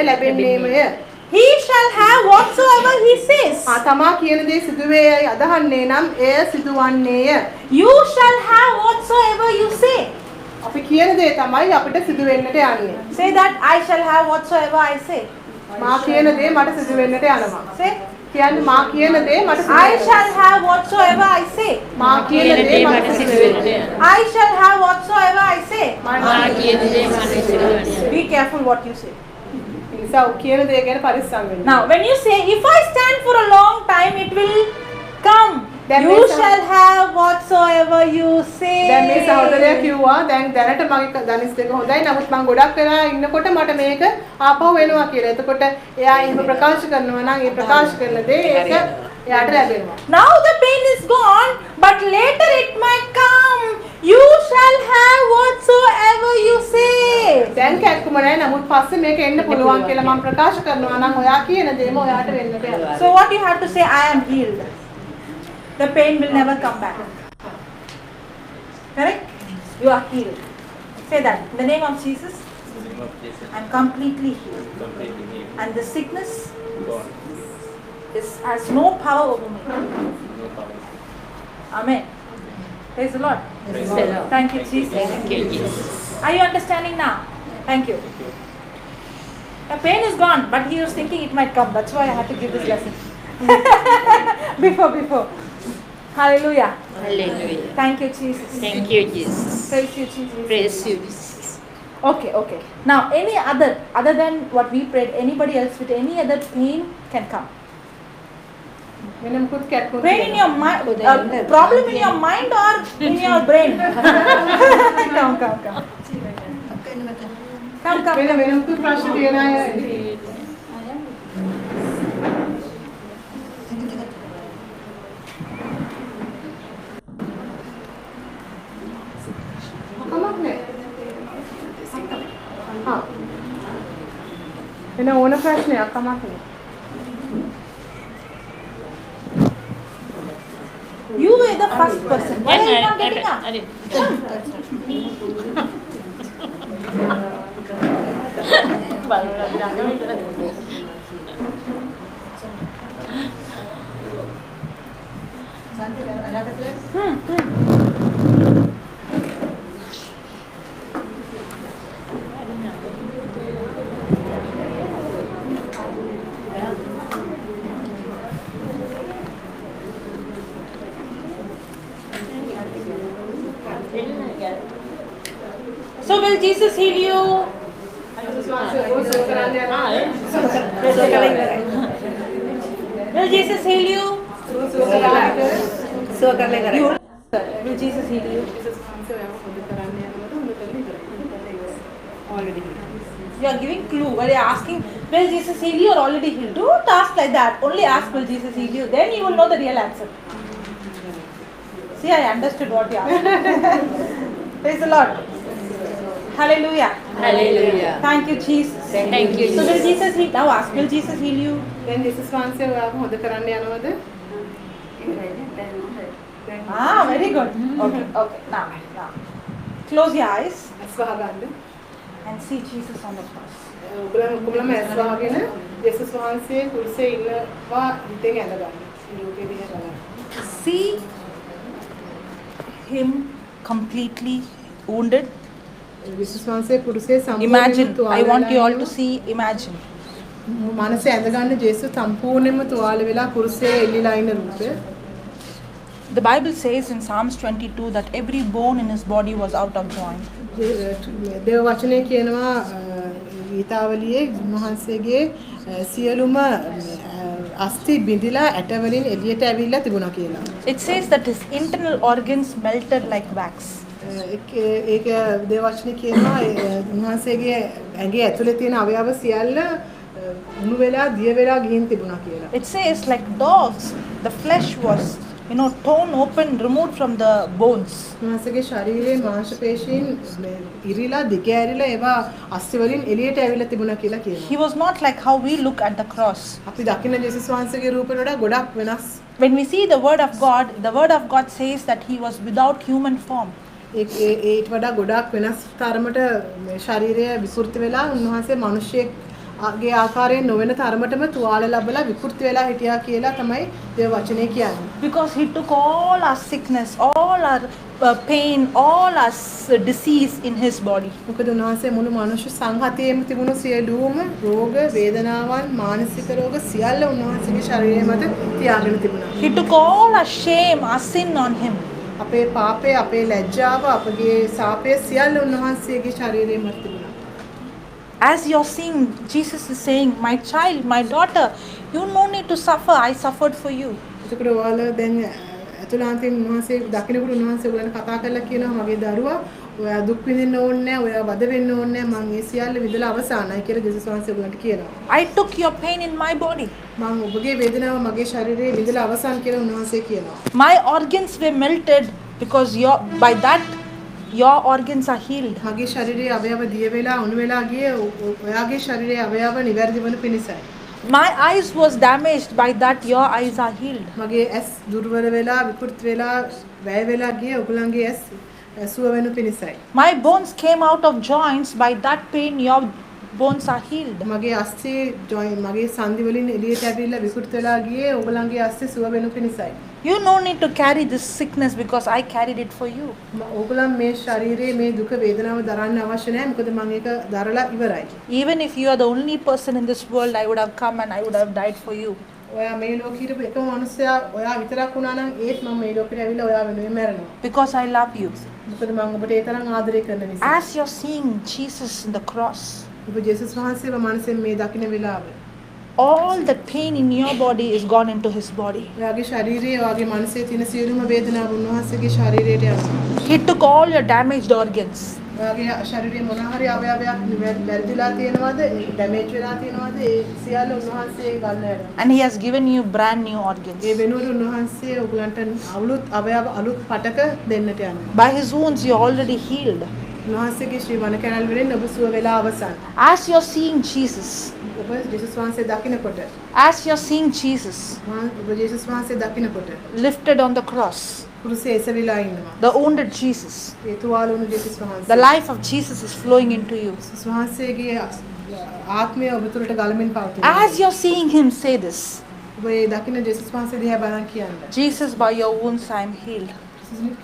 ලැබෙන්නේමය. He shall have whatsoever he says. තමා කියන දේ සිදුවේයයි අදහන්නේ නම් එය සිදුවන්නේය. You shall have whatsoever you say. අපි කියන දේ තමයි අපිට සිදු වෙන්නට යන්නේ. Say that I shall have whatsoever I say. මා කියන දේ මට සිදු වෙන්නට යනවා. Say කියන්නේ මා කියන දේ මට සිදු I shall have whatsoever I say. මා කියන දේ මට සිදු වෙන්නට යනවා. I shall have whatsoever I say. මා කියන දේ මට සිදු වෙන්නට යනවා. Be careful what you say. නිසා කියන දේ ගැන පරිස්සම් වෙන්න. Now when you say if I stand for a long time it will come. You shall have whatsoever you say. දැන් මේ සහෝදරයා කිව්වා දැන් දැනට මගේ ධනිස් දෙක හොඳයි නමුත් මම ගොඩක් වෙලා ඉන්නකොට මට මේක ආපහු වෙනවා කියලා. එතකොට එයා එහෙම ප්‍රකාශ කරනවා නම් ඒ ප්‍රකාශ කරන දේ ඒක එයාට ලැබෙනවා. Now the pain is gone but later it might come. You shall have whatsoever you say. දැන් කැක්කුම නැහැ නමුත් පස්සේ මේක එන්න පුළුවන් කියලා මම ප්‍රකාශ කරනවා නම් ඔයා කියන දේම ඔයාට වෙන්නට යනවා. So what you have to say, I am healed. The pain will never come back. Correct? You are healed. Say that. In the name of Jesus, I am completely healed. And the sickness has no power over me. Amen. Praise the Lord. Thank you, Jesus. Are you understanding now? Thank you. The pain is gone, but he was thinking it might come. That's why I had to give this lesson. Before. Hallelujah. Hallelujah. Thank you, Jesus. Thank you, Jesus. Praise you, Jesus. Praise you, Jesus. Okay. Now, any other than what we prayed, anybody else with any other pain can come. වෙන මොකුත් කැක්කුම් Pain in your mind, problem in your mind or in your brain? Come. වෙන මොකුත් ප්‍රශ්න තියන අය කමක් නෑ. හා වෙන ඕන ප්‍රශ්නයක් කමක් නෑ. You were the first person. Why are you not getting up? So will Jesus heal you? Will Jesus heal you? Will Jesus heal you? You are giving clue. While you are asking, will Jesus heal you or already healed? Don't ask like that. Only ask, will Jesus heal you? Then you will know the real answer. See, I understood what you asked. Praise the Lord. Hallelujah. Hallelujah. Thank you, Jesus. Thank you, So will Jesus. Jesus heal? Now ask, will Jesus heal you? දැන් ජේසුස් වහන්සේ ඔයාව හොද කරන්න යනවද? Very good. Okay. Now. Close your eyes ඇස් වහගන්න. and see Jesus on the cross. ඔයගොල්ලෝම ඇස් වහගෙන ජේසුස් වහන්සේ කුරුසේ ඉන්නවා හිතෙන් ඇඳගන්න. ලෝකෙ දිහා බලන්න. See him completely wounded. ජේසුස් වහන්සේ කුරුසේ Imagine. සම්පූර්ණයෙන්ම I want you all to තුවාල see. Imagine. මනසේ ඇඳගන්න ජේසුස් සම්පූර්ණයෙන්ම තුවාල වෙලා කුරුසේ එල්ලිලා ඉන්න රූපය. The Bible says in Psalms 22 that every bone in his body was out of joint. දේව වචනේ කියනවා ගීතාවලියේ මහන්සේගේ සියලුම අස්ථි බිඳිලා ඇට වලින් එළියට ඇවිල්ලා තිබුණා කියලා. It says that his internal organs melted like wax. ඒක දේව වචනේ කියනවා මහන්සේගේ ඇඟේ ඇතුලේ තියෙන අවයව සියල්ල උණු වෙලා දිය වෙලා ගිහින් තිබුණා කියලා. It says like dogs, the flesh was torn open, removed from the bones. මහන්සේගේ ශරීරයේ මාංශ පේශීන් ඉරිලා දිග ඇරිලා ඒවා අස්ථි වලින් එළියට ඇවිල්ලා තිබුණා කියලා කියනවා. He was not like how we look at the cross. අපි දකින්න ජේසුස් වහන්සේගේ රූපේ වඩා ගොඩක් වෙනස්. When we see the word of God says that he was without human form. ඒට වඩා ගොඩක් වෙනස් තරමට ශරීරය විකෘති වෙලා උන්වහන්සේ මිනිසෙක් ගේ ආකාරයෙන් නොවන තරමටම තුවාල ලැබලා විකෘති වෙලා හිටියා කියලා තමයි දේව වචනේ කියන්නේ. Because he took all our sickness, all our pain, all our disease in his body. මොකද උන්වහන්සේ මුළු මනුෂ්‍ය සංහතියේම තිබුණු සියලුම රෝග, වේදනාවන්, මානසික රෝග සියල්ල උන්වහන්සේගේ ශරීරය මත තියාගෙන තිබුණා. He took all our shame, our sin on him. අපේ පාපය, අපේ ලැජ්ජාව, අපගේ සාපය සියල්ල උන්වහන්සේගේ ශරීරය මත තිබුණා. As you're seeing, Jesus is saying, my child, my daughter, you no need to suffer. I suffered for you. එතකොට ඔයාලා දැන් අතුලාන්තයෙන් උන්වහන්සේ දකින්නකොට උන්වහන්සේ ඔයාලට කතා කරලා කියනවා මගේ දරුවා ඔයා දුක් විඳින්න ඕනේ නැහැ, ඔයා වද වෙන්න ඕනේ නැහැ, මම ඒ සියල්ල විඳලා අවසానයි කියලා ජේසුස් වහන්සේ ඔයාලට කියනවා. I took your pain in my body. මම ඔබගේ වේදනාව මගේ ශරීරයේ විඳලා අවසන් කියලා උන්වහන්සේ කියනවා. My organs were melted because by that your organs are healed. මගේ ශරීරයේ අවයව දිය වෙලා උණු වෙලා ගියේ ඔයාගේ ශරීරයේ අවයව නිවැරදි වන පිණිසයි. My eyes was damaged, by that your eyes are healed. මගේ ඇස් දුර්වල වෙලා විකෘති වෙලා වැය වෙලා ගියේ ඔයගලන්ගේ ඇස් සුව වෙනු පිණිසයි. My bones came out of joints, by that pain your bones are healed. මගේ අස්ථි මගේ සන්ධි වලින් එළියට ඇවිල්ලා විකෘති වෙලා ගියේ ඔයගලන්ගේ අස්ථි සුව වෙනු පිණිසයි. You no need to carry this sickness because I carried it for you. ඔයගලන් මේ ශරීරයේ මේ දුක වේදනාව දරන්න අවශ්‍ය නැහැ මොකද මම ඒක දරලා ඉවරයි. Even if you are the only person in this world, I would have come and I would have died for you. ඔයා මේ ලෝකෙට එකම මිනිසයා ඔයා විතරක් වුණා නම් ඒත් මම මේ ලෝකෙට ඇවිල්ලා ඔයා වෙනුවෙන් මැරෙනවා. Because I love you. මොකද මම ඔබට ඒ තරම් ආදරය කරන නිසා. As you're seeing Jesus in the cross, ඔබ ජේසුස් වහන්සේව මනසෙන් මේ දකින්න වෙලාව all the pain in your body is gone into his body. ඔයාගේ ශරීරයේ ඔයාගේ මනසේ තියෙන සියලුම වේදනාව උන්වහන්සේගේ ශරීරයට යනවා. He took all your damaged organs. ඔයාගේ ශරීරයේ මොන හරි අවයවයක් වැරදිලා තියෙනවද, ඩැමේජ් වෙලා තියෙනවද, ඒ සියල්ල උන්වහන්සේ ගන්න යනවා. And he has given you brand new organs. ඒ වෙනුවට උන්වහන්සේ ඔයගලන්ට අලුත් පටක දෙන්නට යනවා. By his wounds you're already healed. උන්වහන්සේගේ ශ්‍රී වන කැනල් වලින් ඔබ සුව වෙලා අවසන්. As you're seeing Jesus, ඔබ ජේසුස් වහන්සේ දකින්නකොට as you're seeing Jesus ඔබ ජේසුස් වහන්සේ දකින්නකොට lifted on the cross, කුරුසේ එසවිලා ඉන්නවා. the wounded Jesus, ඒ තුවාල වුණු ජේසුස් වහන්සේ. the life of Jesus is flowing into you. ජේසුස් වහන්සේගේ ආත්මය ඔබ තුළට ගලමින් පවතිනවා. As you're seeing him say this, ඔබ ඒ දකින්න ජේසුස් වහන්සේ දිහා බලන් කියන්න. Jesus, by your wounds I am healed.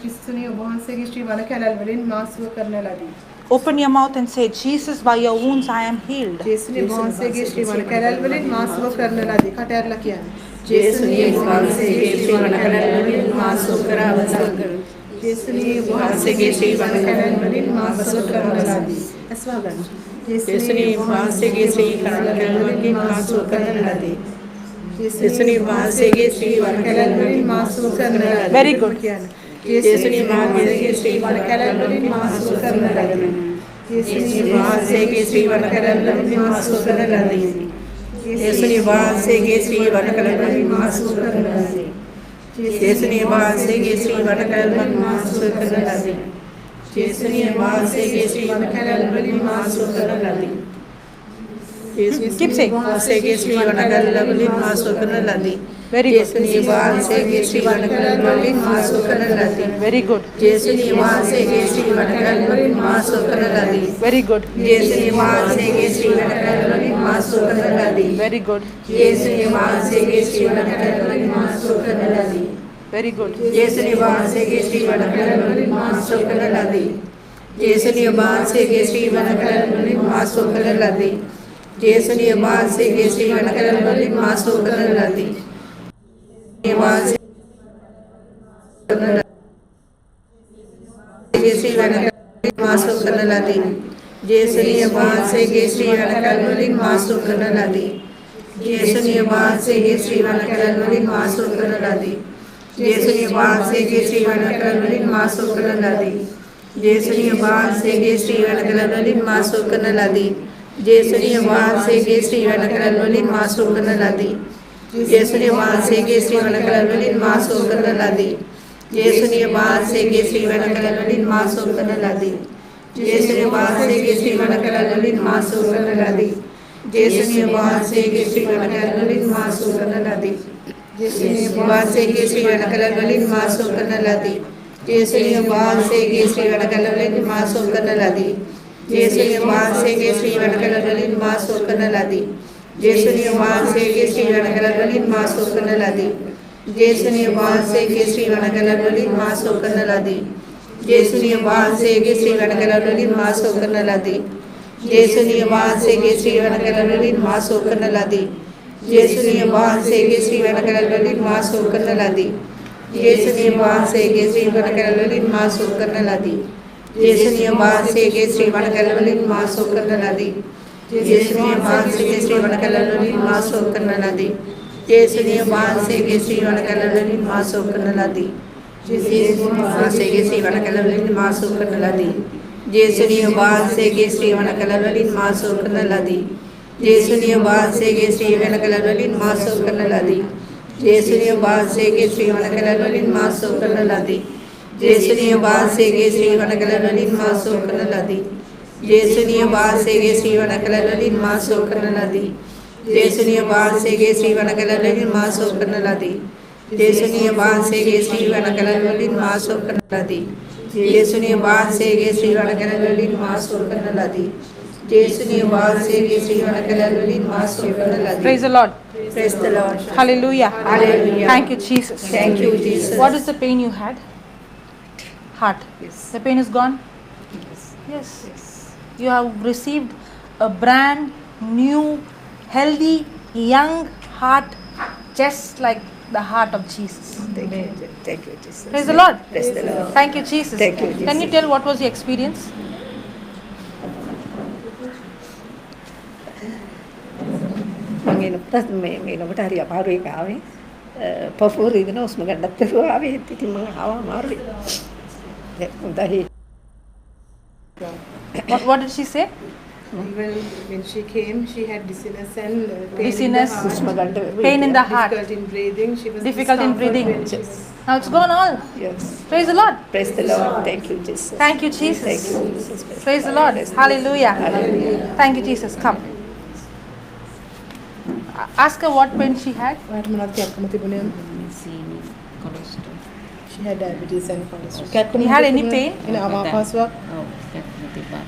ක්‍රිස්තුනි ඔබ වහන්සේගේ ශ්‍රී වන කැලල් වලින් මා සුව කරන ලදී. Open your mouth and say, Jesus, by your wounds I am healed. ජේසුනි ඔබ වහන්සේගේ ශ්‍රී වන කැලල් වලින් මා සුව කරන ලදී. කට ඇරලා කියන්න. ජේසුනි වහන්සේගේ ශ්‍රී වන කැලල් වලින් මා සුව කර අවසන් කර. ජේසුනි ඔබ වහන්සේගේ ශ්‍රී වන කැලල් වලින් මා සුව කරන ලදී. අස්වාගන්න. ජේසුනි වහන්සේගේ ශ්‍රී කැලල් වලින් මා සුව කරන ලදී. ජේසුනි වහන්සේගේ ශ්‍රී වන කැලල් වලින් මා සුව කරන ලදී. Very good. ජේසුනි වහන්සේගේ ශ්‍රී වන කැලල් වලින් මා සුව කරන ලදී. ජේසුනි වහන්සේගේ ශ්‍රී වන කැලල් වලින් මා සුව කරන ලදී. ජේසුනි වහන්සේගේ ශ්‍රී වන කැලල් වලින් මා සුව කරන ලදී. ජේසුනි වහන්සේගේ ශ්‍රී වන කැලල් වලින් මා සුව කරන ලදී. ජේසුනි වහන්සේගේ ශ්‍රී වන කැලල් වලින් මා සුව කරන ලදී. Keep saying. වහන්සේගේ ශ්‍රී වන කැලල් වලින් මා සුව කරන ලදී. Very good. ජේසුනි වහන්සේගේ ශ්‍රී වන කැලල් වලින් මා සුව කරන ලදී. Very good. ජේසුනි වහන්සේගේ ශ්‍රී වන කැලල් වලින් මා සුව කරන ලදී. Very good. ජේසුනි වහන්සේගේ ශ්‍රී වන කැලල් වලින් මා සුව කරන ලදී. Very good. ජේසුනි වහන්සේගේ ශ්‍රී වන කැලල් වලින් මා සුව කරන ලදී. Very good. ජේසුනි වහන්සේගේ ශ්‍රී වන කැලල් වලින් මා සුව කරන ලදී. ජේසුනි වහන්සේගේ ශ්‍රී වන කැලල් වලින් මා සුව කරන ලදී. ජේසුනි වහන්සේගේ ශ්‍රී වන කැලල් වලින් මා සුව කරන ලදී. ජේසුනි වහන්සේගේ ශ්‍රී වන කැලල් වලින් මා සුව කරන ලදී. ජේසුනි වහන්සේගේ ශ්‍රී වන කැලල් වලින් මා සුව කරන ලදී. ජේසුනි වහන්සේගේ ශ්‍රී වන කැලල් වලින් මා සුව කරන ලදී. ජේසුනි වහන්සේගේ ශ්‍රී වන කැලල් වලින් මා සුව කරන ලදී. ජේසුනි වහන්සේගේ ශ්‍රී වන කැලල් වලින් මා සුව කරන ලදී. ජේසුනි වහන්සේගේ ශ්‍රී වන කැලල් වලින් මා සුව කරන ලදී. ජේසුනි වහන්සේගේ ශ්‍රී වන කැලල් වලින් මා සුව කරන ලදී. ජේසුනි වහන්සේගේ ශ්‍රී වන කැලල් වලින් මා සුව කරන ලදී. ජේසුනි වහන්සේගේ ශ්‍රී වන කැලල් වලින් මා සුව කරන ලදී. ජේසුනි වහන්සේගේ ශ්‍රී වන කැලල් වලින් මා සුව කරන ලදී. ජේසුනි වහන්සේගේ ශ්‍රී වන කැලල් වලින් මා සුව කරන ලදී. ජේසුනිය වහන්සේගේ ශ්‍රී වනකල වලින් මා සුව කරන ලදී. ජේසුනිය වහන්සේගේ ශ්‍රී වනකල වලින් මා සුව කරන ලදී. ජේසුනිය වහන්සේගේ ශ්‍රී වනකල වලින් මා සුව කරන ලදී. ජේසුනිය වහන්සේගේ ශ්‍රී වනකල වලින් මා සුව කරන ලදී. ජේසුනිය වහන්සේගේ ශ්‍රී වනකල වලින් මා සුව කරන ලදී. ජේසුනිය වහන්සේගේ ශ්‍රී වනකල වලින් මා සුව කරන ලදී. ජේසුනිය වහන්සේගේ ශ්‍රී වනකල වලින් මා සුව කරන ලදී. ජේසුනිය වහන්සේගේ ශ්‍රී වනකල වලින් මා සුව කරන ලදී. ජේසුනිය වහන්සේගේ ශ්‍රී වනකල වලින් මා සුව කරන ලදී. ජේසුනිය වහන්සේගේ ශ්‍රී වනකල වලින් මා සුව කරන ලදී. ජේසුනිය වහන්සේගේ ශ්‍රී වනකල වලින් මා සුව කරන ලදී. ජේසුනිය වහන්සේගේ ශ්‍රී වනකල වලින් මා සුව කරන ලදී. ජේසුනිය වහන්සේගේ ශ්‍රී වනකල වලින් මා සුව කරන ලදී. ජේසුනිය වහන්සේගේ ශ්‍රී වනකල වලින් මා සුව කරන ලදී. ජේසුනිය වහන්සේගේ ශ්‍රී වනකල වලින් මා සුව කරන ලදී. ජේසුනිය වහන්සේගේ ශ්‍රී වනකල වලින් මා සුව කරන ලදී. ජේසුනිය වහන්සේගේ ශ්‍රී වනකල වලින් මා සුව කරන ලදී. ජේසුනිය වහන්සේගේ ශ්‍රී වනකල වලින් මා සුව කරන ලදී. ජේසුනිය වහන්සේගේ ශ්‍රී වනකල වලින් මා සුව කරන ලදී. ජේසුනිය වහන්සේගේ ශ්‍රී වනකල වලින් මා සුව කරන ලදී. Praise the Lord. Praise the Lord. Hallelujah. Hallelujah. Thank you, Jesus. Thank you, Jesus. What is the pain you had? Heart. Yes. The pain is gone? Yes. You have received a brand new, healthy, young heart, just like the heart of Jesus. Thank you, Jesus. Praise the Lord. Praise the Lord. Thank you, Jesus. Thank you, Jesus. Can you tell what was your experience? මේනොට හරි අපාරු එක ආවේ පපුව රිදෙන උස්ම ගන්නත් බැරුව ආවේ ඉතින් මම ආවා අමාරුයි හොඳයි What did she say? When she came, she had dizziness and pain Dizziness, in the උස්ම heart. ගන්න බැරුව pain in the heart, Difficult in breathing. She was difficult in discomfort breathing. when she- Now it's gone all. yes Praise the Lord. praise the Lord thank you Jesus Thank you, Jesus. thank you Jesus Praise the Lord. Hallelujah. Thank you, Jesus. Come. Ask her what pain she had. ඔයාට මොනවද කැක්කම තිබුණේ? She had diabetes and cholesterol. කැක්කම You had any තිබුණේ? pain? එන අමාපස්වක්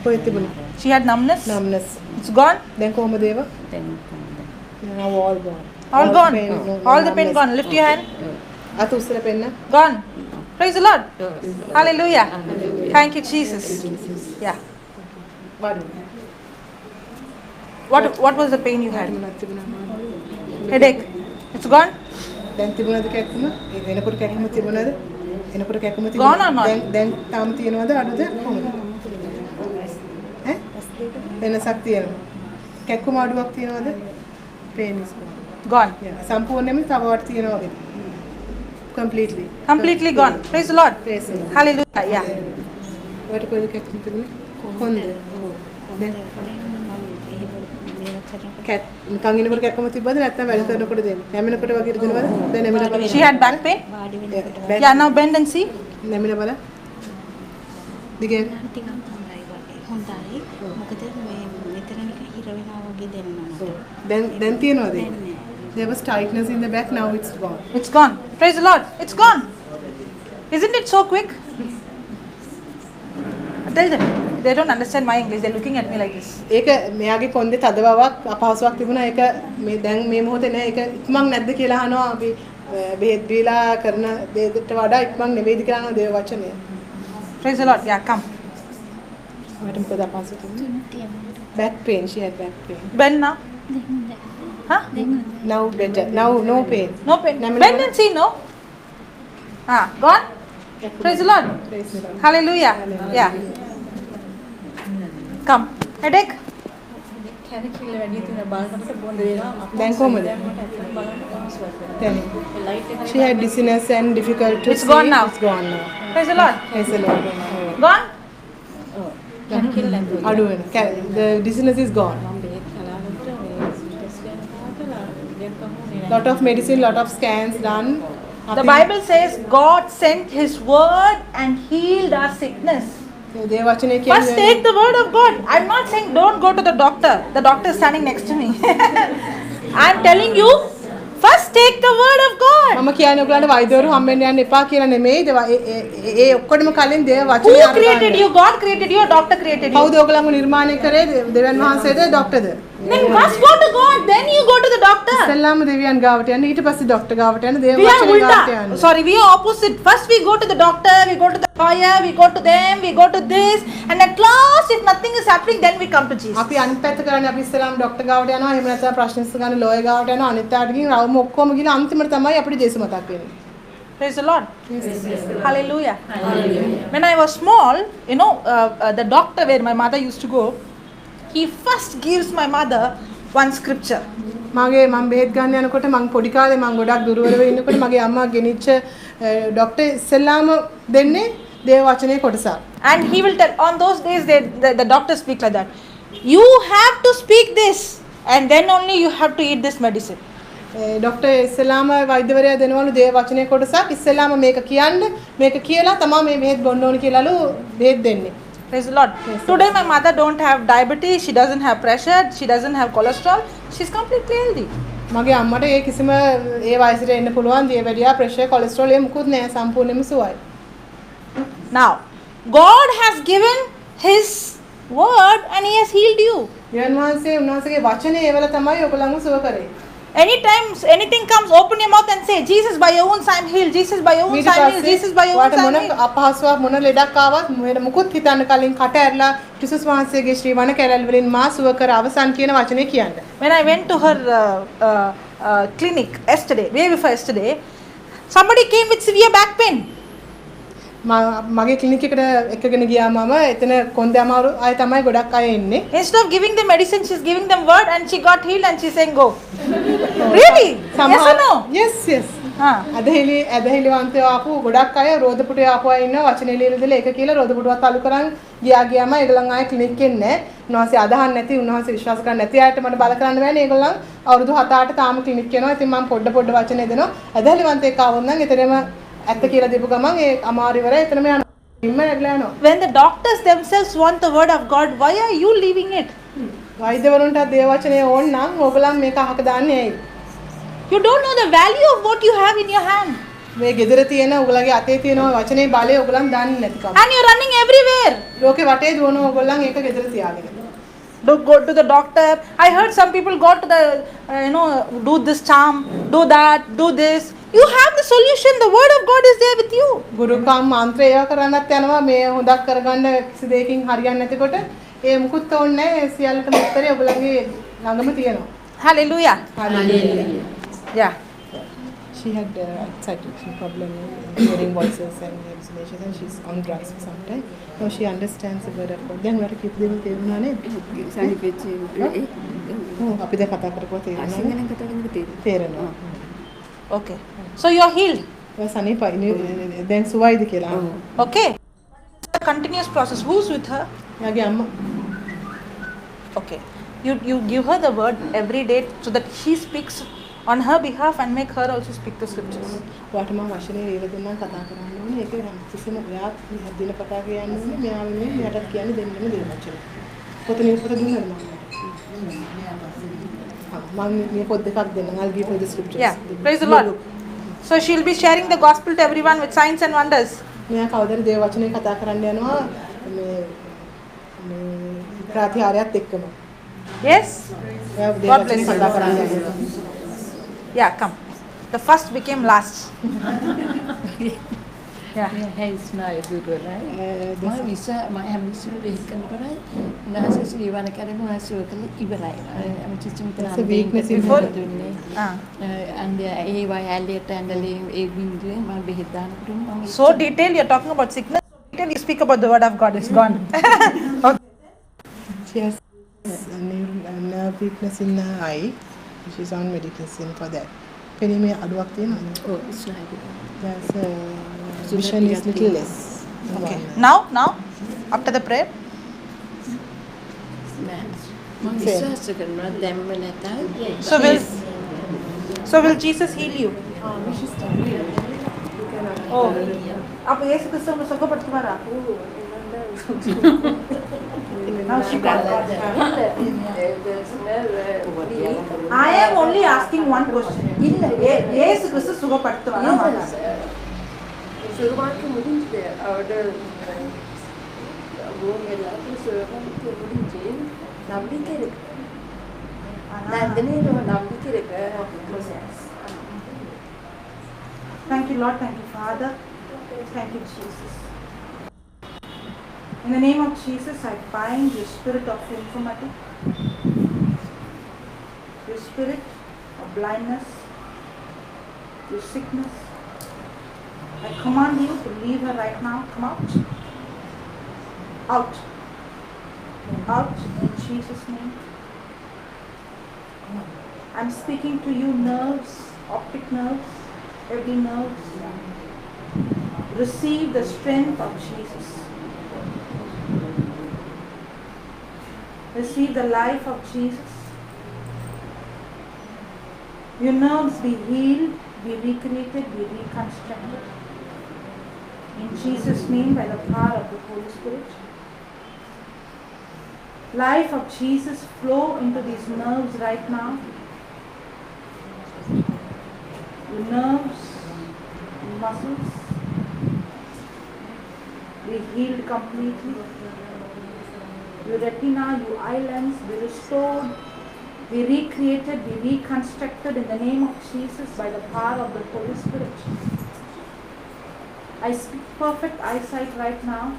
කොහෙද තිබුණේ? She had numbness. Numbness. It's gone. දැන් කොහමද ඒව? Now all gone. All gone. pain, no All the pain numbness. gone. Lift your hand. අත උස්සලා පෙන්න. Gone. Praise the Lord. Hallelujah. Thank you, Jesus. Yeah. වඩු. What was the pain you had? මොනවද තිබුණා? Headache. It's gone. දැන් තිබුණාද කැක්කම? එනකොට කැක්කම තිබුණාද? එනකොට කැක්කම Gone or තිබුණාද? not? දැන් තාම තියෙනවද අඩුද? කොහොමද? ඈ? වෙනසක් තියෙනවා. කැක්කුම අඩුවක් තියෙනවද? pain is gone. Gone. Yeah. සම්පූර්ණයෙන්ම තව වට තියෙනවා වගේ. Completely. Completely gone. Praise the Lord. Praise the Lord. Hallelujah. Yeah. ඔයාට කොහෙද කැක්කුම තිබුණේ? කොහොමද? දැන් කැත් නිකන් ඉනකොට කැක්කුම තිබ්බද නැත්නම් වැඩ කරනකොට දෙන්නේ? නැමෙනකොට වගේ දෙනවද? දැන් නැමෙන බලන්න. She had back pain. back- Yeah. Now bend and see. නැමෙන බලන්න. දිගේ ටිකක් හොඳයි. මොකද මේ මෙතන නිකන් හිර වෙනවා වගේ දැනෙනවා මට. දැන් තියනවද? දැන් නෑ. There was tightness in the back, now it's gone. It's gone. Praise the Lord. It's gone. Isn't it so quick? Tell them. They don't understand my English. They're looking at me like this. ඒක මෙයාගේ කොන්දේ තද බවක් අපහසුයක් තිබුණා. ඒක මේ දැන් මේ මොහොතේ නෑ. ඒක ඉක්මන් නැද්ද කියලා අහනවා අපි බෙහෙත් දීලා කරන දේකට වඩා ඉක්මන් නෙවෙයිද කියලා අහනවා දේව වචනය. Praise the Lord. Yeah, come. ඔයාට මොකද අපහසු තිබුණේ? Back pain, she had back pain. Bend now. Huh? Now better. Now no pain. No pain. Bend and see, no? Ah, gone? Praise the Lord. Praise the Lord. Hallelujah. Yeah. Come. Headache? දැන් කොහමද? දැන් she had dizziness and difficult to It's see. gone now. It's gone now. Praise the Lord. Praise the Lord. Gone? අඩු වෙන. The dizziness is gone. Lot of medicine, lot of scans done. The Bible says God sent His word and healed our sickness. දේව වචනේ First කියන්නේ take the word of God. I'm not saying don't go to the doctor. The doctor is standing next to me. I'm telling you, first take the word of God. මම කියන්නේ ඔයගලන්ට වෛද්‍යවරු හම්බෙන්න යන්න එපා කියලා නෙමෙයි. ඒ ඔක්කොටම කලින් දේව Who වචනේ created you? God created you or doctor created you? කවුද ඔයගලන්ව නිර්මාණය කරේ? දෙවියන් වහන්සේද ડોක්ටර්ද? Then first go to God, then you go to the doctor. ඉස්සෙල්ලාම දෙවියන් ගාවට යන්න ඊට පස්සේ ડોක්ටර් ගාවට යන්න දේව We are වචනේ ගාවට ulta. යන්න. Sorry, we are opposite. First we go to the doctor, we go to the lawyer, we go to them, we go to this, and at last, if nothing is happening, then we come to Jesus. අපි අනිත් පැත්ත කරන්නේ අපි ඉස්සෙල්ලාම doctor ගාවට යනවා. එහෙම නැත්නම් ප්‍රශ්න විසඳගන්න ලෝයර් ගාවට යනවා. අනිත් ආට ගිහින් රවුම ඔක්කොම ගිහලා අන්තිමට තමයි අපිට ජේසු මතක් වෙන්නේ. Praise the Lord. Hallelujah. When I was small, the doctor where my mother used to go, he first gives my mother one scripture. මගේ මම බෙහෙත් ගන්න යනකොට මම පොඩි කාලේ මම ගොඩක් දුරවල ඉන්නකොට මගේ අම්මා ගෙනිච්ච ડોක්ටර් ඉස්සෙල්ලාම දෙන්නේ දේව වචනේ කොටසක්. And he will tell, on those days, the doctor speak like that. You have to speak this, and then only you have to eat this medicine. Doctor ඉස්සෙල්ලාම වෛද්‍යවරයා දෙනවලු දේව වචනේ කොටසක් ඉස්සෙල්ලාම මේක කියන්න මේක කියලා තමයි මේ බෙහෙත් බොන්න ඕන කියලාලු බෙහෙත් දෙන්නේ. Praise the Lord. Today my mother don't have diabetes, she doesn't have pressure, she doesn't have cholesterol. She's completely healthy. මගේ අම්මට ඒ කිසිම ඒ වයසට එන්න පුළුවන් දියවැඩියා ප්‍රෙෂර් කොලෙස්ටරෝල් ඒ මුකුත් නෑ සම්පූර්ණයෙන්ම සුවයි. Now, God has given His word and He has healed you. යන් වහන්සේ උන්වහන්සේගේ වචනේ ඒවල තමයි ඔයගොල්ලන්ව සුව කරේ. Anytime anything comes, open your mouth and say, Jesus, by your wounds I am healed. Jesus, by your wounds I am healed. Jesus, by your wounds I am මොන healed. අපහසුවක් මොන ලෙඩක් ආවත් මොන මුකුත් හිතන්න කලින් කට ඇරලා ක්‍රිස්තුස් වහන්සේගේ ශ්‍රී වණ කැලල් වලින් මා සුව කර අවසන් කියන වචනේ කියන්න. When I went to her clinic yesterday, day before yesterday, somebody came with severe back pain. මගේ ක්ලිනික් එකට එකගෙන ගියාම මම එතන කොන්ද අමාරු අය තමයි ගොඩක් අය එන්නේ. Instead of giving them medicine, she's giving them word and she got healed and she's saying go. Really? Yes or no? Yes, yes. ඇදහිලිවන්තයෝ ආපු ගොඩක් අය රෝදපුටේ ආපු අය ඉන්නවා වචනේ ලියලා දෙලා ඒක කියලා රෝදපුටුවත් අලු කරන් ගියාම ඒගොල්ලන් ආයේ ක්ලිනික් එන්නේ උන්වහන්සේ අදහන් නැති උන්වහන්සේ විශ්වාස කරන්නේ නැති අයට මට බල කරන්න බෑනේ ඒගොල්ලන් අවුරුදු 7-8 තාම ක්ලිනික් යනවා. ඉතින් මම පොඩ වචනේ දෙනවා. ඇදහිලිවන්තයෙක් ආවොත් නම් එතරම් ඇත්ත කියලා දීපු ගමන් ඒ අමාරු ඉවරයි එතනම යනවා. ඉම්ම නැගලා යනවා. When the doctors themselves want the word of God, why are you leaving it? වෛද්‍යවරුන්ට දේව වචනේ ඕන නම් ඕගොල්ලන් මේක අහක දාන්නේ ඇයි? You don't know the value of what you have in your hand. මේ ගෙදර තියෙන ඔයගලගේ අතේ තියෙන වචනේ බලය ඔයගලන් දන්නේ නැතිකම. And you're running everywhere. ලෝකේ වටේ දුවන ඔයගලන් ඒක ගෙදර තියාගෙන. Don't go to the doctor. I heard some people go to the, do this charm, do that, do this. You have the solution. The word of God is there with you. ගුරුකම් මන්ත්‍රය ඒවා කරන්නත් යනවා මේ හොදක් කරගන්න කිසි දෙයකින් හරියන්නේ නැතිකොට ඒ මුකුත් ඕනේ නැහැ සියල්ලටම උත්තරේ ඔයගලගේ ළඟම තියෙනවා. Hallelujah. Hallelujah. Yeah. She had psychiatric problem, hearing voices and hallucinations, and she's on drugs for some time. Now she understands the word of God. දැන් ඔයාලට කිව්ව දේ තේරුණා නේද? අපි දැන් කතා කරපුවා තේරෙනවා. Okay. So you're healed. ඔය සනීපයි දැන් සුවයිද කියලා. Okay. It's a continuous process. Who's with her? යාගේ අම්මා. Okay. You give her the word every day so that she speaks on her behalf and make her also speak the scriptures. ඔයාට මම වචනේ ලියලා දෙන්නම් කතා කරන්න ඕනේ. ඒක කිසිම ඔයාත් දිනපතා කියන්න ඕනේ. මෙයා මෙයාටත් කියන්නේ දෙන්නම දේ වචනේ. පොතේ පොත දුන්නාද මම? මම මේ පොත් දෙකක් දෙන්නම්. I'll give her the scriptures. Yeah. Praise the Lord. So she'll be sharing the gospel to everyone with signs and wonders. මෙයා කවදාද දේව වචනේ කතා කරන්න යනවා මේ ප්‍රාතිහාරයත් එක්කම. Yes? ඔයා දේව God වචනේ bless you. කතා කරන්න යනවා. Yeah, come. The first became last. Yeah. හැයිස්නාය දුරලයි මම හැම විශ්ව වෙහිකල් කරයි උන්වහන්සේ ශ්‍රීවණ කරගෙන උන්වහන්සේ කළ ඉවරයි That's a weakness in Before- her. and ඒ වයලට ඇඳලේ ඒ බින්දුවේ මම බෙහෙත් දානකොට මම So detailed, you're talking about sickness. Detail, you speak about the word of God. It's gone. She has a nerve weakness in her eye. She's on medication for that. පෙනීමේ අඩුවක් තියෙනවා. ඔව් ස්නායු There's vision is little less. Okay. Now, after the prayer. මම විශ්වාස කරනවා දැම්ම නැතයි So will Jesus heal you? Oh. அப்ப இயேசு கிறிஸ்து உங்களை சுகப்படுத்துவாரா? Now she got it. the I am only asking one question. ஏசு கிறிஸ்து சுகப்படுத்துவாரா மாட்டாரா? சுகமாக்க முடிஞ்சது அவரோட எல்லாத்தையும் சுகமாக்க முடிஞ்சு நம்பிக்கை இருக்கு நான் தினம் நம்பிக்கை இருக்கு Thank you, Lord. Thank you, Father. Thank you, Jesus. In the name of Jesus, I bind your spirit of infirmity, your spirit of blindness, your sickness. I command you to leave her right now. Come out. Out. Out in Jesus' name. I'm speaking to you, nerves, optic nerves, every nerve. Receive the strength of Jesus. Receive the life of Jesus. Your nerves be healed, be recreated, be reconstructed. In Jesus' name, by the power of the Holy Spirit. Life of Jesus flow into these nerves right now. Your nerves, muscles be healed completely. Your retina, your eyelids be restored, be recreated, be reconstructed in the name of Jesus by the power of the Holy Spirit. I speak perfect eyesight right now.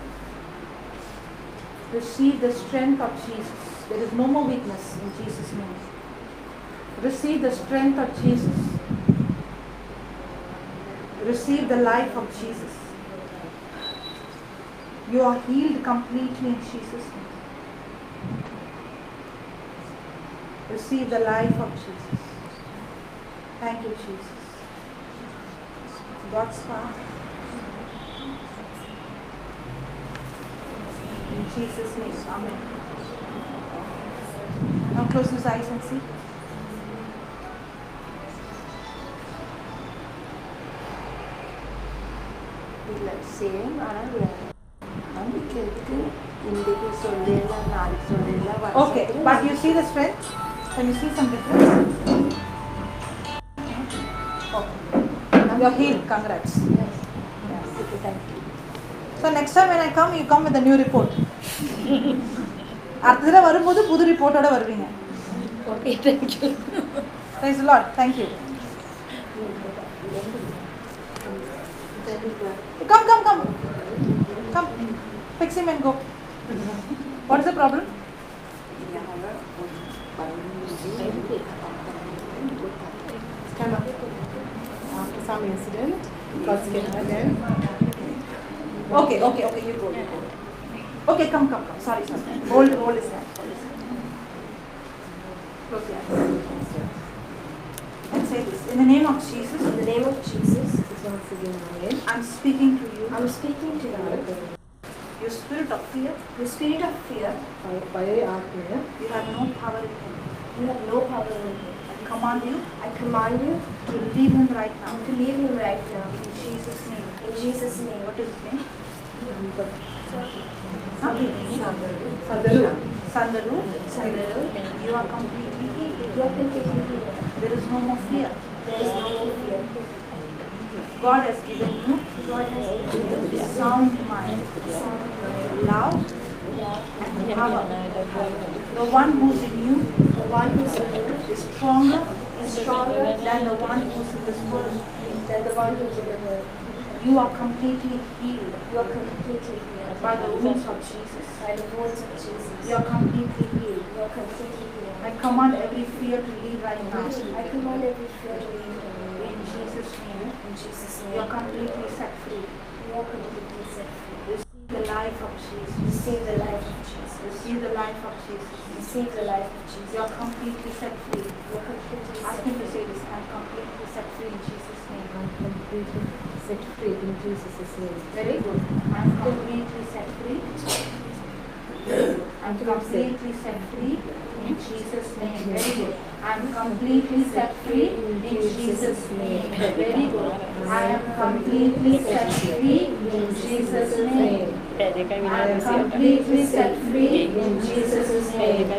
Receive the strength of Jesus. There is no more weakness in Jesus' name. Receive the strength of Jesus. Receive the life of Jesus. You are healed completely in Jesus' name. Receive the life of Jesus. Thank you, Jesus. God's power. In Jesus' name, amen. Now close your eyes and see. இல்லை same ஆனால் நம்பிக்கை இருக்கு இன்றைக்கு சொல்லிடலாம் நாளைக்கு சொல்லிடலாம் Okay, but you see the strength? Can you see some difference? Okay. You're healed. Congrats. Yes. Okay, thank you. So next time when I come, you come with a new report. அடுத்த தடவை வரும்போது புது ரிப்போர்ட்டோட வருவீங்க. Okay, thank you. Praise the Lord. Thank you. Come. Come. Fix him and go. What is the problem? Kind of after some incident, got scared again. Okay, you go. Okay, come. Sorry. Hold his hand. Close your eyes. And say this. In the name of Jesus. In the name of Jesus, once again, I'm speaking to you. I'm speaking to you. Your spirit of fear. The spirit of fear, You have no power in him. you have no power in him. I command you I command you to leave him right now. to leave him right now. In Jesus' name. In Jesus' name. What is his name? Sadalu. Sandalu. Sandalu. You are completely healed. You are completely healed. There is no more fear. There is no more fear. God has given you God has given you sound mind, sound love, love, and power. The one who's in you the one who's in you is stronger is stronger than the one who's in this world. than the one who's in the world. You are completely healed You are completely healed by the wounds of Jesus. by the words of Jesus. You are completely healed. You are completely healed. I command every fear to leave right now. I command every fear to leave you. In Jesus' name, In Jesus' you name. are completely set free. You are completely set free. Receive the life of Jesus. Receive the life of Jesus. Receive the life of Jesus. Receive the life of Jesus. You are completely set free. You are completely Ask set him to free. say this. I'm completely set free in Jesus' name. I'm completely set free in Jesus' name. Very good. I'm completely set free. I'm completely set free in Jesus' name. Very good. I'm completely set free in Jesus' name. Very good. I am completely set free in Jesus' name. I am completely set free in Jesus' name.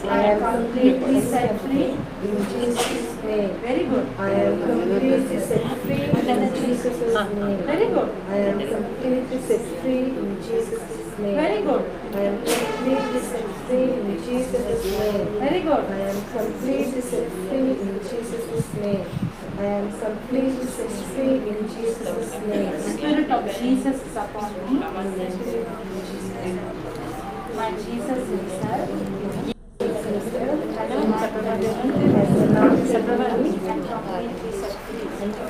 I am completely set free in Jesus' name. Very good. I am completely set free in Jesus' name. Very good. I am completely set free in Jesus' name. Very good. I am completely set free in Jesus' name. Very good. I am completely set free in Jesus' name. I am completely set free in Jesus' name. The Spirit of Jesus is upon me. My Jesus himself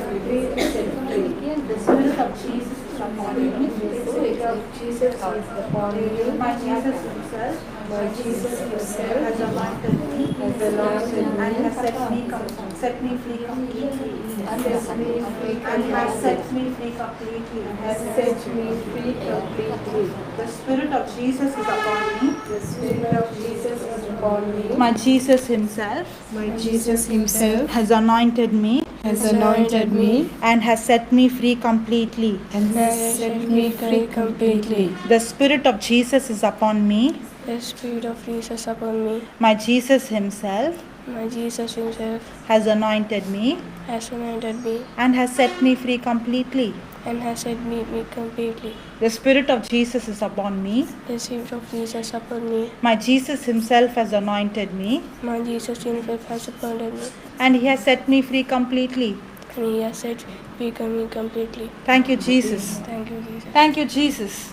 Completely set free. The Spirit of Jesus is upon me. The Spirit of Jesus is upon me. My Jesus himself My Jesus himself has anointed me has anointed me and has set me free completely. and has set me free And has set me free completely. has set me free completely. The Spirit of Jesus is upon me. The Spirit of Jesus is upon me. My Jesus himself My Jesus himself has anointed me has anointed me and has set me free completely. and has set me free completely. The Spirit of Jesus is upon me. The Spirit of Jesus upon me. My Jesus himself My Jesus himself has anointed me has anointed me and has set me free completely. and has set me completely. The Spirit of Jesus is upon me. The Spirit of Jesus upon me. My Jesus himself has anointed me My Jesus himself has appointed me and he has set me free completely. and he has set me completely. Thank you, Jesus. Thank you, Jesus. Thank you, Jesus.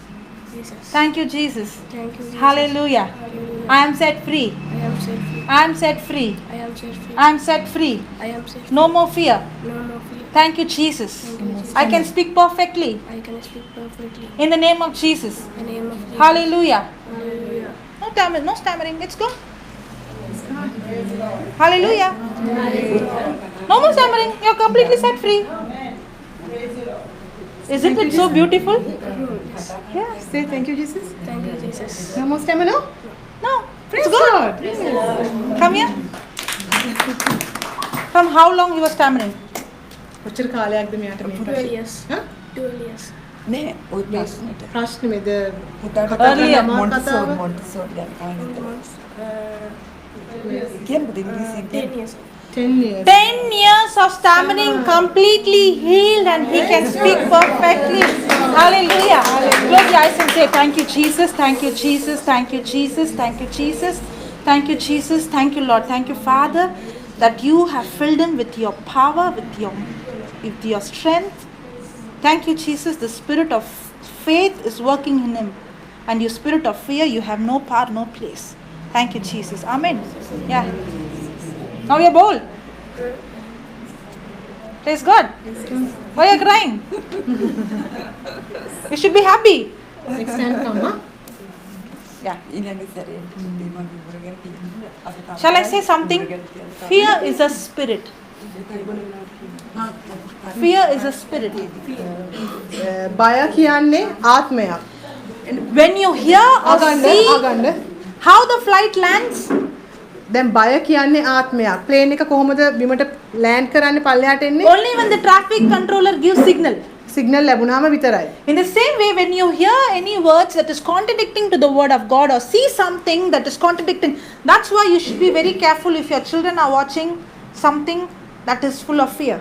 Jesus. Thank you, Jesus. Thank you, Jesus. Hallelujah. Hallelujah. I am set free. I am set free. I am set free. I am set free. I am set free. I am set free. No more fear. No more fear. Thank you, Jesus. Thank you, Jesus. I can speak perfectly I can speak perfectly. in the name of Jesus. In the name of Jesus. Hallelujah. Hallelujah. No stammering. Let's go. Hallelujah. No more stammering. You're completely set free. Isn't it so beautiful? Yeah, say thank you, Jesus. Thank you, Jesus. No more stamina? No. Praise It's good. God. Come here. From how long you were stammering? කොච්චර කාලයක්ද මෙයාට මේ 12 years. හා 12 years. නෑ ඔය ප්‍රශ්නෙට ප්‍රශ්නේ මේද පුතාට Earlier. Montessori කතාව ගැන කවුරුද Uh, කියන්නද ඉංග්‍රීසියෙන් 10 years. 10 years 10 years of stammering completely healed and he can speak perfectly. Hallelujah. Close your eyes and say, thank you, Jesus. Thank you, Jesus. Thank you, Jesus. Thank you, Jesus. Thank you, Jesus. Thank you, Lord. Thank you, Father, that you have filled him with your power, with your strength. Thank you, Jesus. The spirit of faith is working in him. And your spirit of fear, you have no power, no place. Thank you, Jesus. Amen. Yeah. Now you're bold. Praise God. Why are you crying? You should be happy. next time come huh? Yeah. ඊළඟ සැරේ දීම විවර ගැන කියන්න අපි තාම Shall I say something? Fear is a spirit. Fear is a spirit. බය කියන්නේ ආත්මයක්. When you hear or see අගන්න how the flight lands, දැන් බය කියන්නේ ආත්මයක්. ප්ලේන් එක කොහොමද බිමට ලෑන්ඩ් කරන්නේ පල්ලෙහාට එන්නේ? only when the traffic controller gives signal. Signal ලැබුණාම විතරයි. In the same way, when you hear any words that is contradicting to the word of God or see something that is contradicting, that's why you should be very careful if your children are watching something that is full of fear.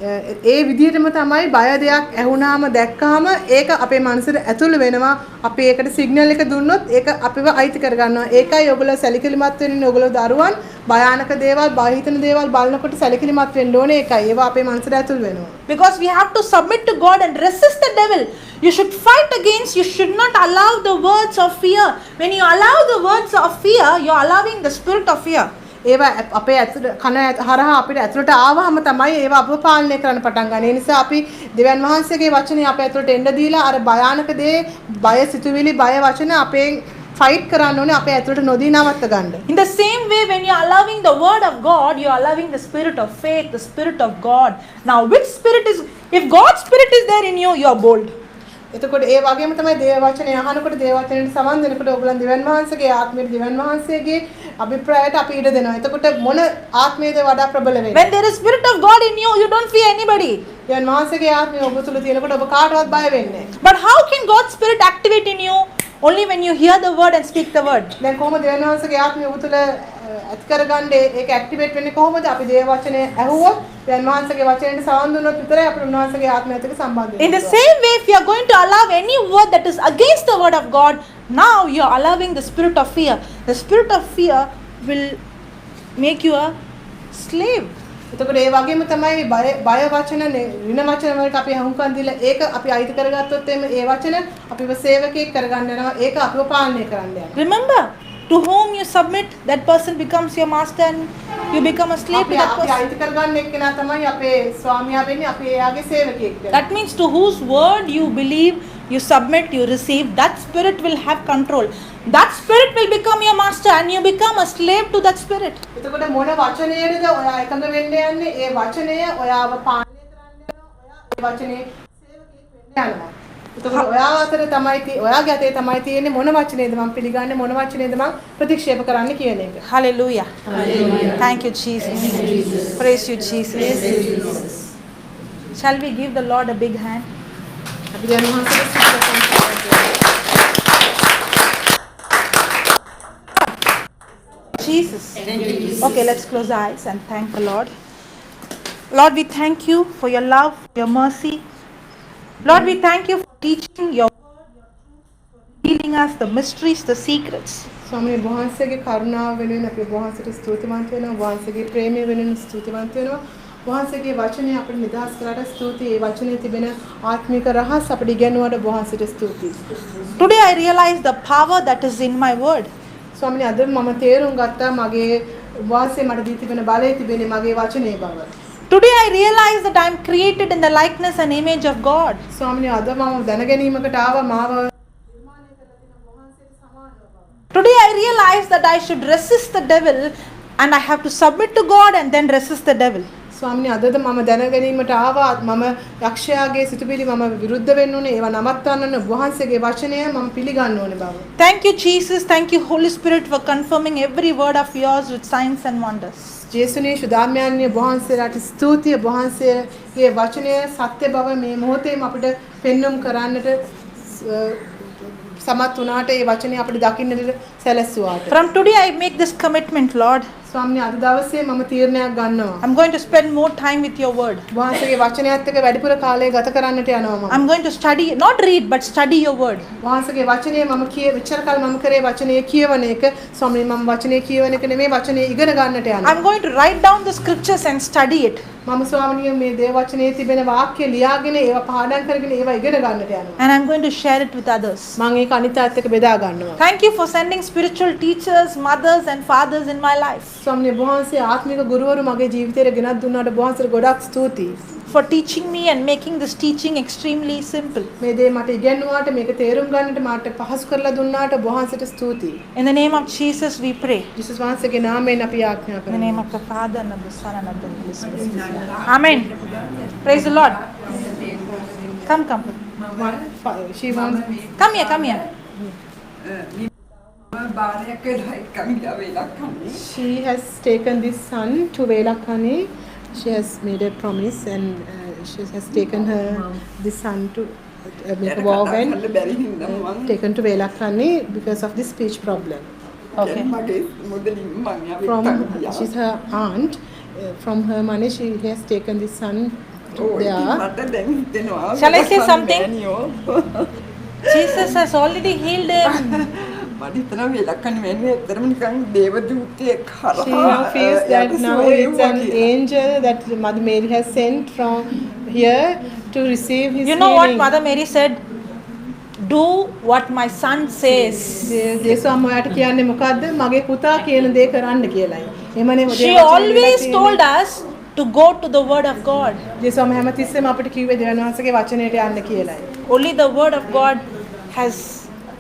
ඒ විදිහටම තමයි බය දෙයක් ඇහුණාම දැක්කාම ඒක අපේ මනසට ඇතුළු වෙනවා. අපි ඒකට සිග්නල් එක දුන්නොත් ඒක අපිව අයිති කරගන්නවා. ඒකයි ඔයගොල්ලෝ සැලකිලිමත් වෙන්නේ. ඔයගොල්ලෝ දරුවන් භයානක දේවල්, බය හිතෙන දේවල් බලනකොට සැලකිලිමත් වෙන්න ඕනේ. ඒකයි ඒවා අපේ මනසට ඇතුළු වෙනවා. Because we have to submit to God and resist the devil. You should fight against, you should not allow the words of fear. When you allow the words of fear, you are allowing the spirit of fear. ඒවා අපේ ඇතුළ කන හරහා අපිට ඇතුළට ආවහම තමයි ඒවා අපව පාලනය කරන්න පටන් ගන්න. ඒ නිසා අපි දෙවියන් වහන්සේගේ වචනේ අපේ ඇතුළට එන්න දීලා අර භයානක දේ, බය සිතුවිලි, බය වචන අපේ ෆයිට් කරන්න ඕනේ අපේ ඇතුළට නොදී නවත්ත ගන්න. In the same way, when you are allowing the word of God, you are allowing the spirit of faith, the spirit of God. Now, which spirit is, if God's spirit is there in you, you are bold. එතකොට ඒ වගේම තමයි දේව වචනේ අහනකොට දේව වචනේට සමන් දෙනකොට ඔයගොල්ලන් දෙවියන් වහන්සේගේ ආත්මයට දෙවියන් වහන්සේගේ අභිප්‍රායයට අපි ඉඩ දෙනවා. එතකොට මොන ආත්මයේද වඩා ප්‍රබල වෙන්නේ? When there is spirit of God in you, you don't fear anybody. දැන් වහන්සේගේ ආත්මය ඔබ තුල තියෙනකොට ඔබ කාටවත් බය වෙන්නේ නැහැ. But how can God's Spirit activate in you only when you hear the word and speak the word? දැන් කොහොමද දෙවියන් වහන්සේගේ ආත්මය ඔබ තුල ඇති කරගන්නේ? ඒක ඇක්ටිවේට් වෙන්නේ කොහොමද? අපි දේව වචනේ ඇහුවොත්, දෙවියන් වහන්සේගේ වචනයට සවන් දුන්නොත් විතරයි අපිට උන්වහන්සේගේ ආත්මයත් එක්ක සම්බන්ධ වෙන්න. In the same way, if you are going to allow any word that is against the word of God, now you are allowing the spirit of fear. The spirit of fear will make you a slave. එතකොට ඒ වගේම තමයි බය වචන ඍණ වචන වලට අපි අහුම්කම් දීලා ඒක අපි අයිති කරගත්තොත් එimhe ඒ වචන අපිව සේවකයෙක් කරගන්න යනවා. ඒක අපිව පාලනය කරන්න යනවා. Remember, to whom you submit, that person becomes your master and you become a slave to that අපි person. අයිති කරගන්න එක්කෙනා තමයි අපේ ස්වාමියා වෙන්නේ. අපි එයාගේ සේවකයෙක් වෙනවා. That means to whose word you believe, you submit, you receive, that spirit will have control. That spirit will become your master and you become a slave to that spirit. එතකොට මොන වචනයේද ඔයා එකඟ වෙන්න යන්නේ? ඒ වචනය ඔයාව පාලනය කරන්න යනවා. ඔයා ඒ වචනේ සේවකයෙක් වෙන්න යනවා. එතකොට ඔයා අතර තමයි ඔයාගේ අතේ තමයි තියෙන්නේ මොන වචනේද මම පිළිගන්නේ මොන වචනේද මම ප්‍රතික්ෂේප කරන්න කියන එක. Hallelujah. Thank you, Jesus. Praise you, Jesus. Shall we give the Lord a big hand? අපි දැන් වහන්සේට ස්තුති කරනවා. Jesus. Okay, let's close our eyes and thank the Lord. Lord, we thank you for your love, your mercy. Lord, we thank you for teaching your word, your truth, for revealing us the mysteries, the secrets. ස්වාමී වහන්සේගේ කරුණාව වෙනුවෙන් අපි වහන්සේට ස්තුතිවන්ත වෙනවා. වහන්සේගේ ප්‍රේමය වෙනුවෙන් ස්තුතිවන්ත වෙනවා. වහන්සේගේ වචනය අපිට නිදහස් කරාට ස්තුතියි. ඒ වචනේ තිබෙන ආත්මික රහස් අපිට ඉගෙනුවාට වහන්සේට ස්තුතියි. Today I realize the power that is in my word. ස්වාමීනි අද මම තේරුම් ගත්තා මගේ වාසයේ මට දී තිබෙන බලය තිබෙන්නේ මගේ වචනේ බව. Today I realize that I am created in the likeness and image of God. ස්වාමීනි අද මම දැනගැනීමකට ආවා මාව නිර්මාණය කරලා තියෙන වහන්සේට සමානව බව. Today I realize that I should resist the devil and I have to submit to God and then resist the devil. ස්වාමීනි අදද මම දැනගැනීමට ආවා මම යක්ෂයාගේ සිතුවිලි මම විරුද්ධ වෙන්න ඕනේ ඒවා නවත්තන්න ඕනේ වහන්සේගේ වචනය මම පිළිගන්න ඕනේ බව. Thank you, Jesus. Thank you, Holy Spirit, for confirming every word of yours with signs and wonders. ජේසුනේ සුදාම්යන්ගේ වහන්සේලාට ස්තුතිය වහන්සේගේ වචනය සත්‍ය බව මේ මොහොතේම අපිට පෙන්වුම් කරන්නට සමත් වුණාට ඒ වචනේ අපිට දකින්නට සැලැස්සුවාට. From today I make this commitment, Lord. ස්වාමීනි අද දවසේ මම තීරණයක් ගන්නවා. I'm going to spend more time with your word. වහන්සේගේ වචනයත් එක්ක වැඩිපුර කාලය ගත කරන්නට යනවා මම. I'm going to study, not read, but study your word. වහන්සේගේ වචනය මම මෙච්චර කාල මම කරේ වචනය කියවන එක ස්වාමීනි මම වචනය කියවන එක නෙමෙයි වචනය ඉගෙන ගන්නට යනවා. I'm going to write down the scriptures and study it. මම ස්වාමීනි මේ දේව වචනේ තිබෙන වාක්‍ය ලියාගෙන ඒවා පාඩම් කරගෙන ඒවා ඉගෙන ගන්නට යනවා. And I'm going to share it with others. මම ඒක අනිත් අයත් එක්ක බෙදා ගන්නවා. Thank you for sending spiritual teachers, mothers and fathers in my life. ස්වාමීනි වහන්සේ ආත්මික ගුරුවරු මගේ ජීවිතේට ගෙනත් දුන්නාට වහන්සේට ගොඩක් ස්තුතියි. For teaching me and making this teaching extremely simple. මේ දේ මට ඉගෙනුවාට මේක තේරුම් ගන්නට මට පහසු කරලා දුන්නාට වහන්සේට ස්තුතියි. In the name of Jesus we pray. ජේසුස් වහන්සේගේ නාමයෙන් අපි ආඥා In the කරනවා. name of the Father and of the Son and of the Holy Spirit. Amen. Praise the Lord. Come. She wants Come here. She has taken this son to Velakkani. She has made a promise and she has taken this son to make a vow and taken to Velakkani because of this speech problem. Okay. From she's her aunt. From her money, she has taken this son to there. Shall I say something? Jesus has already healed him. She now feels that now it's an angel that Mother Mary has sent from here to receive his You know what healing. Mother Mary said? Do what my son says. දේශ අම්මයාට කියන්නේ මොකද්ද? මගේ පුතා කියන දේ කරන්න කියලායි. එමනේ She always told us to go to the word of God. දේශ අම්ම හැමතිස්සෙම අපිට කිව්වේ දෙවියන් වහන්සේගේ වචනයට යන්න කියලායි. Only the word of God has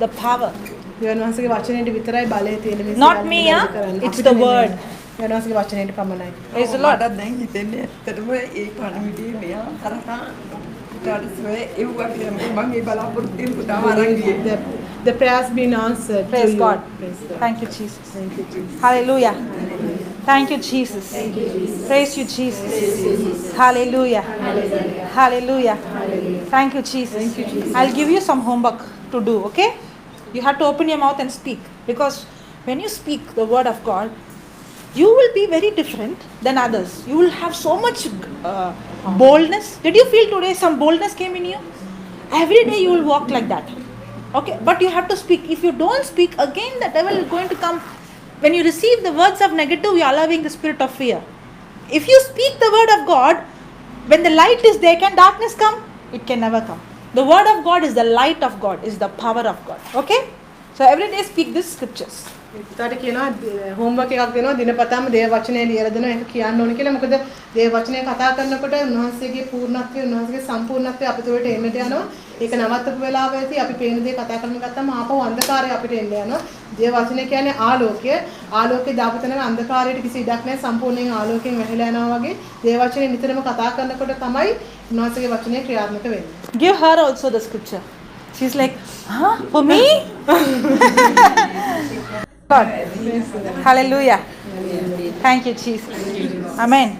the power. දෙවියන් වහන්සේගේ වචනයට විතරයි බලය තියෙන මේ Not සියල්ල me, වැඩ huh? කරන්න. It's අපිට the නෙමෙයි. word. දෙවියන් වහන්සේගේ වචනයට පමණයි. Praise the Lord. The prayers been answered. Praise to you. God. Praise God. Thank you, Jesus. Thank you, Jesus. Hallelujah. Thank you, Jesus. Praise you, Jesus. Hallelujah. Hallelujah. Thank you, Jesus. I'll give you some homework to do, okay? You have to open your mouth and speak. Because when you speak the word of God, you will be very different than others. You will have so much boldness. Did you feel today some boldness came in you? Every day you will walk like that. Okay, but you have to speak. If you don't speak, again the devil is going to come. When you receive the words of negative, you are allowing the spirit of fear. If you speak the word of God, when the light is there, can darkness come? It can never come. The word of God is the light of God, is the power of God. Okay? So every day speak these scriptures. ඒකට කියනවා homework එකක් දෙනවා දිනපතාම දේව වචනේ ලියලා දෙනවා ඒක කියන්න ඕනේ කියලා. මොකද දේව වචනේ කතා කරනකොට උන්වහන්සේගේ පූර්ණත්වය උන්වහන්සේගේ සම්පූර්ණත්වය අපිට උඩට එන්නට යනවා. ඒක නවත්තපු වෙලාවෙදී අපි පේන දේ කතා කරන ගත්තම ආපහු අන්ධකාරය අපිට එන්න යනවා. දේව වචනේ කියන්නේ ආලෝකය. ආලෝකේ දාපු තැනක අන්ධකාරයට කිසි ඉඩක් නැහැ. සම්පූර්ණයෙන් ආලෝකයෙන් වැහිලා යනවා වගේ දේව වචනේ නිතරම කතා කරනකොට තමයි උන්වහන්සේගේ වචනේ ක්‍රියාත්මක වෙන්නේ. Give her also the scripture. She's like, huh? For me? God. Hallelujah. Thank you, Jesus. Amen.